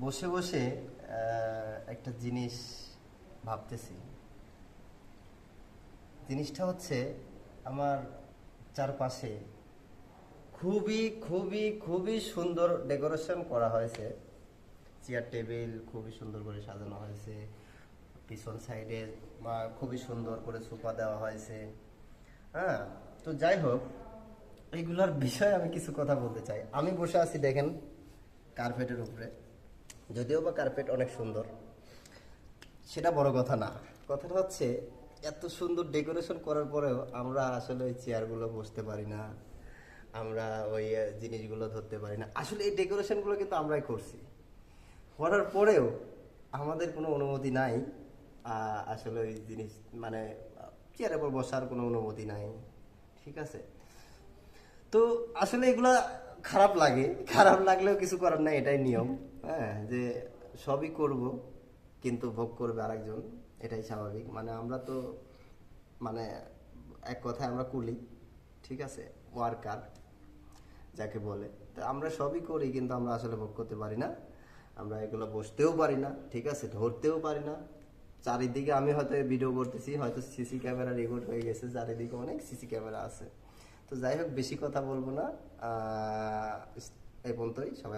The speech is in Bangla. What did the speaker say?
বসে বসে একটা জিনিস ভাবতেছি। জিনিসটা হচ্ছে আমার চারপাশে খুবই খুবই খুবই সুন্দর ডেকোরেশন করা হয়েছে। চেয়ার টেবিল খুবই সুন্দর করে সাজানো হয়েছে, পিছন সাইডে খুবই সুন্দর করে সোফা দেওয়া হয়েছে। হ্যাঁ, তো যাই হোক, এইগুলোর বিষয়ে আমি কিছু কথা বলতে চাই। আমি বসে আছি দেখেন কার্পেটের উপরে, যদিও বা কার্পেট অনেক সুন্দর, সেটা বড় কথা না। কথাটা হচ্ছে এত সুন্দর ডেকোরেশন করার পরেও আমরা আসলে ওই চেয়ারগুলো বসতে পারি না, আমরা ওই জিনিসগুলো ধরতে পারি না। আসলে এই ডেকোরেশনগুলো কিন্তু আমরাই করছি, করার পরেও আমাদের কোনো অনুমতি নাই। আসলে ওই জিনিস মানে চেয়ারের উপর বসার কোনো অনুমতি নাই। ঠিক আছে, তো আসলে এগুলা খারাপ লাগে, খারাপ লাগলেও কিছু করার নাই, এটাই নিয়ম। হ্যাঁ, যে সবই করব কিন্তু ভোগ করবে আরেকজন, এটাই স্বাভাবিক। মানে আমরা তো মানে এক কথায় আমরা কুলি, ঠিক আছে, ওয়ার্কার যাকে বলে। তো আমরা সবই করি কিন্তু আমরা আসলে ভোগ করতে পারি না। আমরা এগুলো বসতেও পারি না, ঠিক আছে, ধরতেও পারি না। চারিদিকে আমি হয়তো ভিডিও করতেছি, হয়তো সিসি ক্যামেরা রেকর্ড হয়ে গেছে, চারিদিকে অনেক সিসি ক্যামেরা আছে। তো যাই হোক, বেশি কথা বলবো না, এই পর্যন্তই। সবাই